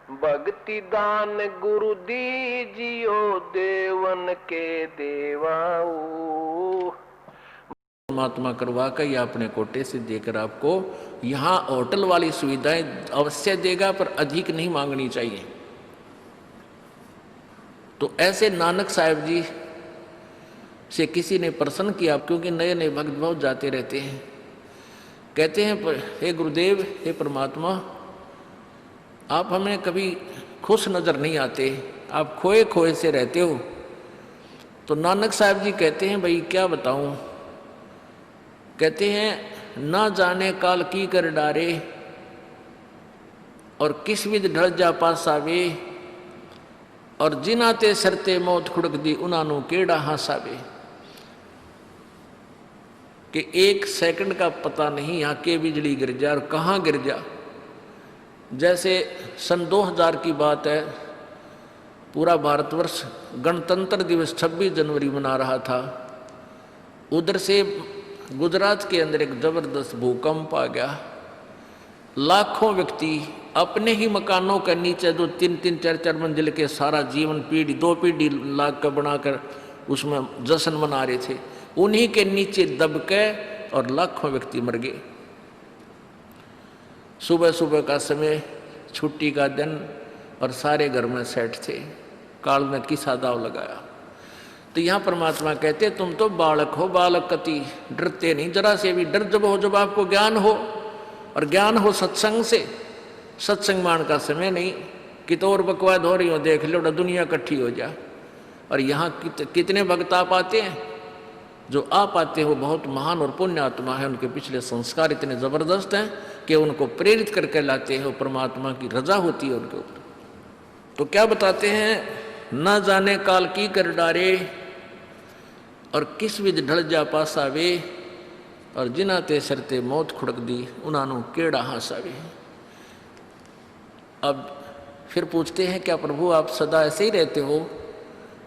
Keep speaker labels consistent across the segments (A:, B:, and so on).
A: भक्ति दान गुरु दीजियो देवन के देवाओ।
B: परमात्मा करवा कर या अपने कोटे से देकर आपको यहाँ होटल वाली सुविधाएं अवश्य देगा, पर अधिक नहीं मांगनी चाहिए। तो ऐसे नानक साहब जी से किसी ने प्रश्न किया, क्योंकि नए नए भक्त बहुत जाते रहते हैं। कहते हैं, हे गुरुदेव, हे परमात्मा, आप हमें कभी खुश नजर नहीं आते, आप खोए खोए से रहते हो। तो नानक साहब जी कहते हैं, भाई क्या बताऊं। कहते हैं, ना जाने काल की कर डारे और किस विध ढल जा पासावे, और जिनाते सरते मौत खुड़क दी उनानू केड़ा हासावे। कि एक सेकंड का पता नहीं यहाँ के बिजली गिर जा और कहाँ गिर जा। जैसे सन 2000 की बात है, पूरा भारतवर्ष गणतंत्र दिवस 26 जनवरी मना रहा था। उधर से गुजरात के अंदर एक जबरदस्त भूकंप आ गया। लाखों व्यक्ति अपने ही मकानों के नीचे, जो 3-3, 4-4 मंजिल के, सारा जीवन पीढ़ी 2 पीढ़ी लाख का बनाकर उसमें जश्न मना रहे थे, उन्हीं के नीचे दब के और लाखों व्यक्ति मर गए। सुबह सुबह का समय, छुट्टी का दिन, और सारे घर में सेठ थे। काल ने किसा दाव लगाया। तो यहाँ परमात्मा कहते, तुम तो बालक हो, बालक कति डरते नहीं जरा से भी। डर जब हो जब आपको ज्ञान हो, और ज्ञान हो सत्संग से। सत्संग मान का समय नहीं कि तो और बकवाद हो रही हो, देख लो दुनिया इकट्ठी हो जा। और यहाँ कितने भक्त आ पाते हैं। जो आ पाते हो बहुत महान और पुण्य आत्मा है, उनके पिछले संस्कार इतने जबरदस्त हैं कि उनको प्रेरित करके लाते हैं। परमात्मा की रजा होती है उनके ऊपर। तो क्या बताते हैं, न जाने काल की कर डारे और किस विध ढल जा पासावे, और जिनाते सरते मौत खुड़क दी उनानू केड़ा हासावे। अब फिर पूछते हैं, क्या प्रभु आप सदा ऐसे ही रहते हो।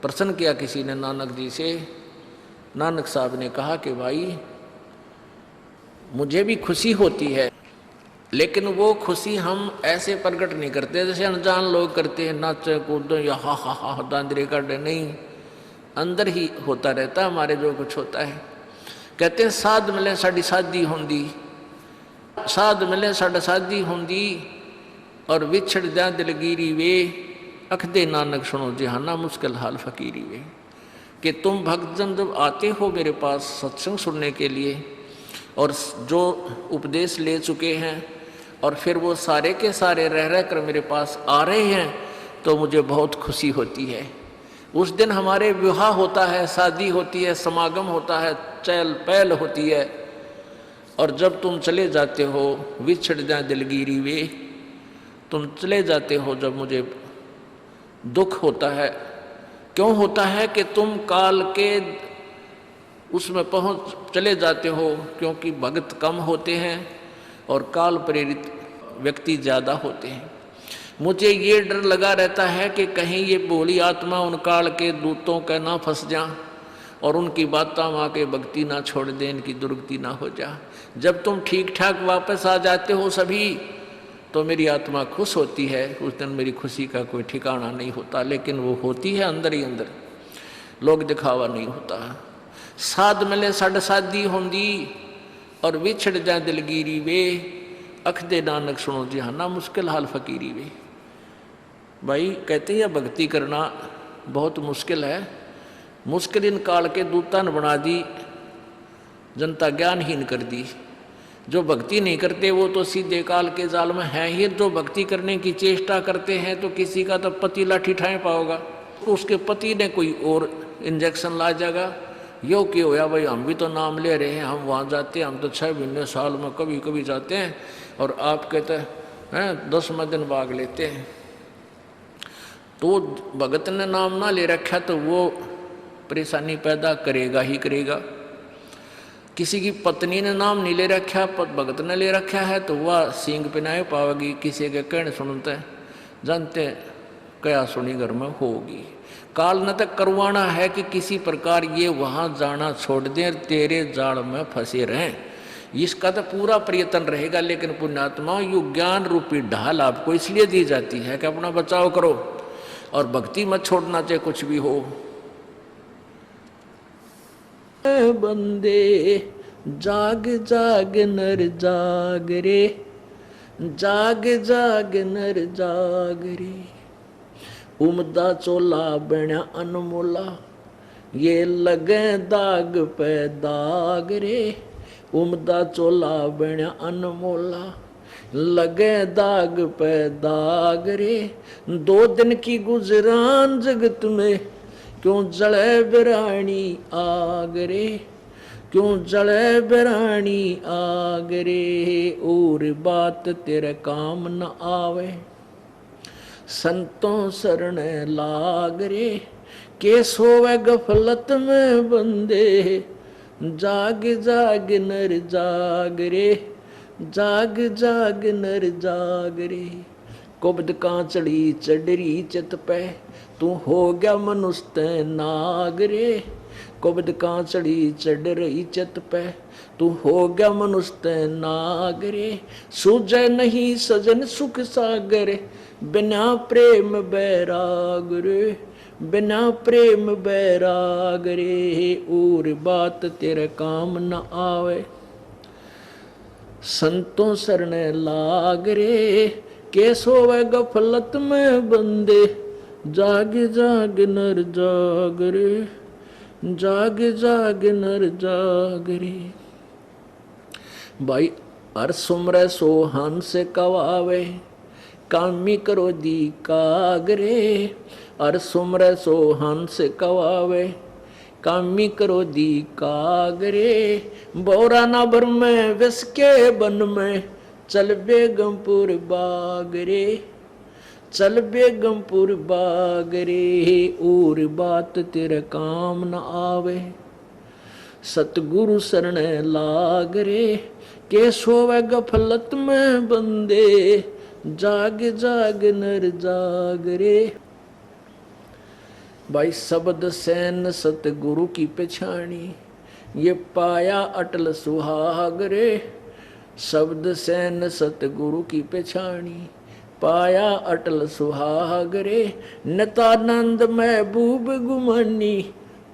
B: प्रश्न किया किसी ने नानक जी से। नानक साहब ने कहा कि भाई मुझे भी खुशी होती है, लेकिन वो खुशी हम ऐसे प्रकट नहीं करते जैसे अनजान लोग करते हैं, नाचे कूदो या हा हा हा दांदरे कर। नहीं, अंदर ही होता रहता हमारे जो कुछ होता है। कहते हैं, साध मिले साड़ी शादी होंदी, साध मिले साड़ा शादी होंदी, और विछड़ जा दिलगीरी वे, अखदे नानक सुनो जिहाना मुश्किल हाल फकीरी वे। कि तुम भक्तजन जब आते हो मेरे पास सत्संग सुनने के लिए, और जो उपदेश ले चुके हैं, और फिर वो सारे के सारे रह रह कर मेरे पास आ रहे हैं, तो मुझे बहुत खुशी होती है। उस दिन हमारे विवाह होता है, शादी होती है, समागम होता है, चहल पहल होती है। और जब तुम चले जाते हो, विछड़ जाए दिलगीरी वे, तुम चले जाते हो जब मुझे दुख होता है। क्यों होता है कि तुम काल के उसमें पहुंच चले जाते हो, क्योंकि भक्त कम होते हैं और काल प्रेरित व्यक्ति ज़्यादा होते हैं। मुझे ये डर लगा रहता है कि कहीं ये भोली आत्मा उन काल के दूतों का ना फंस जा, और उनकी बातों में आके भक्ति ना छोड़ दे, इनकी दुर्गति ना हो जा। जब तुम ठीक ठाक वापस आ जाते हो सभी, तो मेरी आत्मा खुश होती है। उस दिन मेरी खुशी का कोई ठिकाना नहीं होता, लेकिन वो होती है अंदर ही अंदर, लोग दिखावा नहीं होता। साध मिले साड़ शादी होंदी, और विछड़ जाए दिलगीरी वे, अखदे नानक सुनो जिहाना मुश्किल हाल फकीरी वे। भाई कहते हैं भक्ति करना बहुत मुश्किल है। मुश्किल इन काल के दूता ने बना दी, जनता ज्ञानहीन कर दी। जो भक्ति नहीं करते वो तो सीधे काल के जाल में हैं ही। जो भक्ति करने की चेष्टा करते हैं, तो किसी का तो पति लाठी ठाए पाओगा, उसके पति ने कोई और इंजेक्शन ला जाएगा। यो क्यों होया भाई, हम भी तो नाम ले रहे हैं, हम वहाँ जाते हैं, हम तो 6 महीने साल में कभी कभी जाते हैं, और आप कहते हैं 10वें दिन भाग लेते हैं। तो भगत ने नाम ना ले रखा तो वो परेशानी पैदा करेगा ही करेगा। किसी की पत्नी ने नाम नहीं ले रखा, भगत ने ले रखा है, तो वह सींग पिनाए पावेगी। किसी के कहने सुनते जानते क्या सुनी घर में होगी। काल न तक करवाना है कि किसी प्रकार ये वहाँ जाना छोड़ दें, तेरे जाल में फंसे रहें। इसका तो पूरा प्रयत्न रहेगा, लेकिन पुण्यात्मा यु ज्ञान रूपी ढाल आपको इसलिए दी जाती है कि अपना बचाव करो और भक्ति मत छोड़ना, चाहे कुछ भी हो। बंदे जाग जाग नर जाग रे, जाग जाग नर जाग रे, उमदा चोला बण्या अनमोला, ये लगे दाग पे दाग रे, उमदा चोला बण्या अनमोला, लगे दाग पे दाग रे, 2 दिन की गुजरान जगत में क्यों जले बिरानी आग रे, क्यों जले बिरानी आग रे, और बात तेरे काम न आवे, संतों शरण लाग रे, के सोवे गफलत में बंदे, जाग जाग नर जाग रे, जाग जाग नर जाग रे, कुबद कांचड़ी चढ़री चित पे, तू हो गया मनुष्य नाग रे, कुबद कांचड़ी चढ़ रही चित पे, तू हो गया मनुष्य नाग रे, सूझे नहीं सजन सुख सागर, बिना प्रेम बैराग रे, बिना प्रेम बैराग रे, और बात तेरे काम न आवे, संतों शरण लाग रे, के सोवे गफलत में बंदे, जाग जाग नर जाग रे, जाग जाग नर जाग रे। भाई हर सुमरे सो हंस कवावे, कामी करो दी कागरे, हर सुमरे सो हंस कवावे, कामी करो दी कागरे, बोरा ना भर में विष के बन में, चल बेगमपुर बागरे, चल बेगमपुर बागरे, और बात तेरे काम न आवे, सतगुरु शरण लाग रे, के सोवे गफलत में बंदे, जाग जाग नर जाग रे। भाई शब्द सैन सतगुरु की पछाणी, ये पाया अटल सुहाग रे, शब्द सैन सतगुरु की पछाणी, पाया अटल सुहाग रे, नतानंद महबूब गुमानी,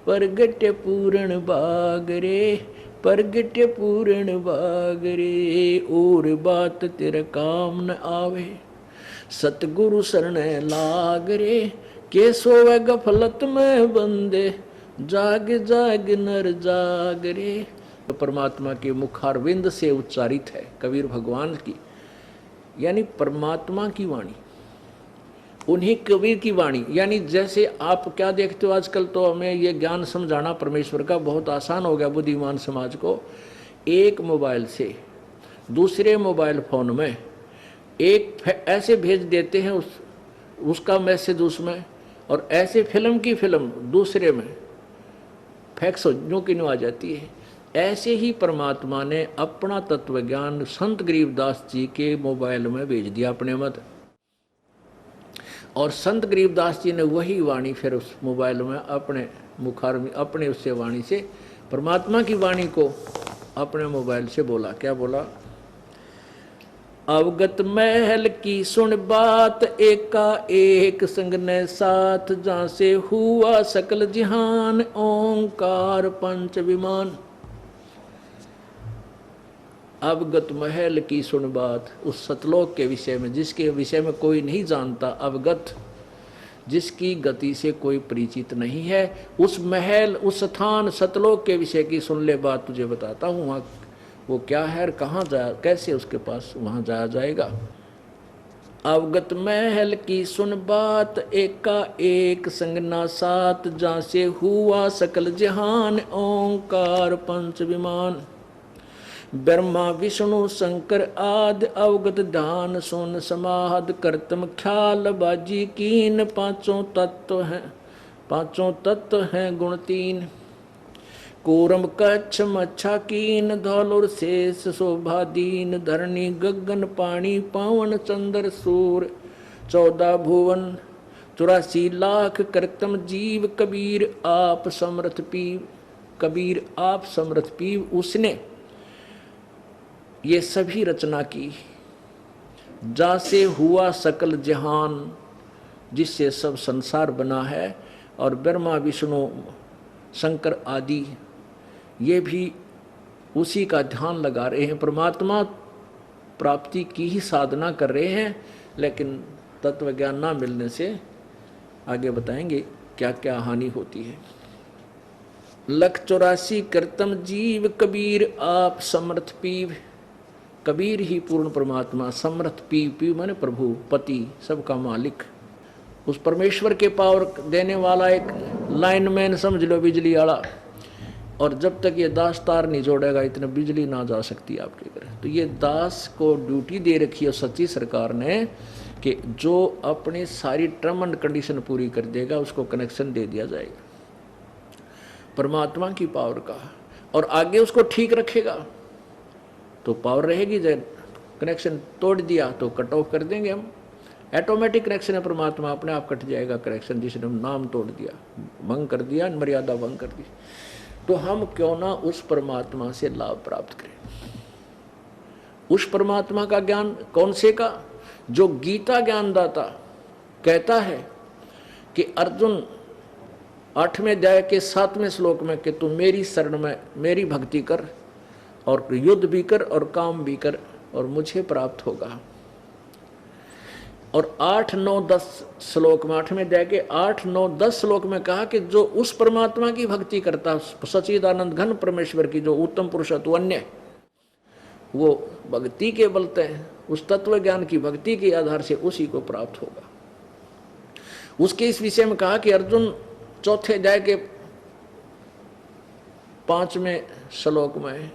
B: परगट पूर्ण बाग रे, परगट पूर्ण बाग रे, और बात तेरे काम न आवे, सतगुरु शरण लाग रे, के सोवे गफलत में बंदे, जाग जाग नर जाग रे। परमात्मा के मुखारविंद से उच्चारित है कबीर भगवान की, यानी परमात्मा की वाणी, उन्हीं कबीर की वाणी। यानी जैसे आप क्या देखते हो आजकल, तो हमें ये ज्ञान समझाना परमेश्वर का बहुत आसान हो गया बुद्धिमान समाज को। एक मोबाइल से दूसरे मोबाइल फोन में एक ऐसे भेज देते हैं उसका मैसेज उसमें, और ऐसे फिल्म की फिल्म दूसरे में फैक्स न्यू की न्यू आ जाती है। ऐसे ही परमात्मा ने अपना तत्व ज्ञान संत गरीबदास जी के मोबाइल में भेज दिया अपने मत, और संत गरीबदास जी ने वही वाणी फिर उस मोबाइल में अपने मुखार में अपने उससे वाणी से परमात्मा की वाणी को अपने मोबाइल से बोला। क्या बोला? अवगत महल की सुन बात, एका एक संग ने साथ, जहाँ से हुआ सकल जहान, ओंकार पंच विमान। अवगत महल की सुन बात, उस सतलोक के विषय में जिसके विषय में कोई नहीं जानता, अवगत जिसकी गति से कोई परिचित नहीं है, उस महल उस स्थान सतलोक के विषय की सुन ले बात, तुझे बताता हूँ वहाँ वो क्या है और कहाँ जा कैसे उसके पास वहाँ जाया जाएगा। अवगत महल की सुन बात, एका एक संग ना साथ, जहाँ से हुआ सकल जहान, ओंकार पंच विमान। ब्रह्मा विष्णु शंकर आदि, अवगत ध्यान सुन समाध, करतम ख्याल बाजी कीन, पांचों तत्व हैं गुण तीन। कूरम कच्छ मच्छा कीन, धौलुर शेष शोभा दीन, धरणी गगन पानी पावन, चंद्र सूर 14 भुवन, 84 लाख करतम जीव, कबीर आप समर्थ पीव, कबीर आप समर्थ पीव। उसने ये सभी रचना की, जासे हुआ सकल जहान, जिससे सब संसार बना है, और ब्रह्मा विष्णु शंकर आदि ये भी उसी का ध्यान लगा रहे हैं, परमात्मा प्राप्ति की ही साधना कर रहे हैं। लेकिन तत्व ज्ञान ना मिलने से आगे बताएंगे क्या क्या हानि होती है। 184 करतम जीव कबीर आप समर्थ पीव। कबीर ही पूर्ण परमात्मा, समर्थ पीव, पीव माने प्रभु, पति, सबका मालिक, उस परमेश्वर के पावर देने वाला एक लाइनमैन समझ लो, बिजली वाला। और जब तक ये दास तार नहीं जोड़ेगा इतने बिजली ना जा सकती आपके घर। तो ये दास को ड्यूटी दे रखी है सच्ची सरकार ने कि जो अपनी सारी टर्म एंड कंडीशन पूरी कर देगा उसको कनेक्शन दे दिया जाएगा परमात्मा की पावर का, और आगे उसको ठीक रखेगा तो पावर रहेगी। जब कनेक्शन तोड़ दिया तो कट ऑफ कर देंगे हम। ऑटोमेटिक कनेक्शन है परमात्मा, अपने आप कट जाएगा कनेक्शन, जिसने नाम तोड़ दिया, भंग कर दिया, मर्यादा भंग कर दी। तो हम क्यों ना उस परमात्मा से लाभ प्राप्त करें। उस परमात्मा का ज्ञान कौन से का, जो गीता ज्ञानदाता कहता है कि अर्जुन 8वें अध्याय के 7वें श्लोक में कि तू मेरी शरण में मेरी भक्ति कर और युद्ध भी कर और काम भी कर और मुझे प्राप्त होगा। और 8, 9, 10 श्लोक में 8वें अध्याय के 8, 9, 10 श्लोक में कहा कि जो उस परमात्मा की भक्ति करता, सच्चिदानंद घन परमेश्वर की जो उत्तम पुरुषत्व अन्य, वो भक्ति के बलते हैं, उस तत्व ज्ञान की भक्ति के आधार से उसी को प्राप्त होगा। उसके इस विषय में कहा कि अर्जुन 4थे अध्याय के 5वें श्लोक में,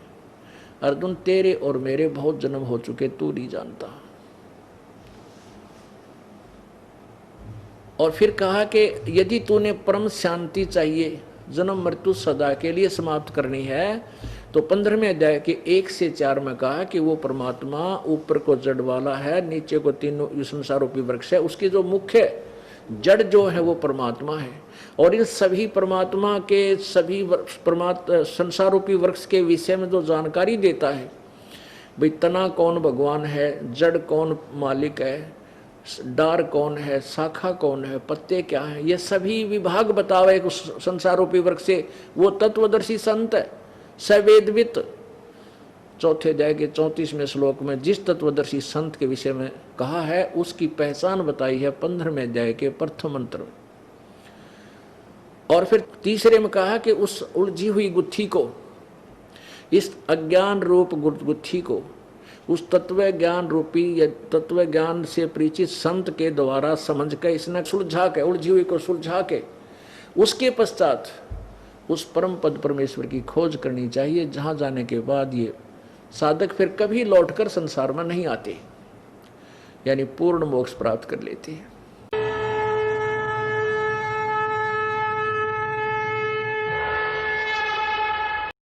B: अर्जुन तेरे और मेरे बहुत जन्म हो चुके, तू नहीं जानता। और फिर कहा कि यदि तूने परम शांति चाहिए, जन्म मृत्यु सदा के लिए समाप्त करनी है, तो 15वें अध्याय के 1 से 4 में कहा कि वो परमात्मा ऊपर को जड़ वाला है, नीचे को तीनों संसार रूपी वृक्ष है, उसकी जो मुख्य जड़ जो है वो परमात्मा है। और इन सभी परमात्मा के सभी संसार रूपी वृक्ष के विषय में जो जानकारी देता है, भाई तना कौन भगवान है, जड़ कौन मालिक है, डार कौन है, शाखा कौन है, पत्ते क्या है, ये सभी विभाग बतावे उस संसार रूपी वृक्ष से। वो तत्वदर्शी संत है, सवेदवित। 4थे अध्याय के 34वें श्लोक में जिस तत्वदर्शी संत के विषय में कहा है, उसकी पहचान बताई है 15वें अध्याय के प्रथम मंत्र में। और फिर तीसरे में कहा कि उस उलझी हुई गुत्थी को, इस अज्ञान रूप गुत्थी को, उस तत्व ज्ञान रूपी या तत्व ज्ञान से परिचित संत के द्वारा समझ के इसने सुलझा के, उलझी हुई को सुलझा के, उसके पश्चात उस परम पद परमेश्वर की खोज करनी चाहिए, जहां जाने के बाद ये साधक फिर कभी लौटकर संसार में नहीं आते, यानी पूर्ण मोक्ष प्राप्त कर लेते हैं।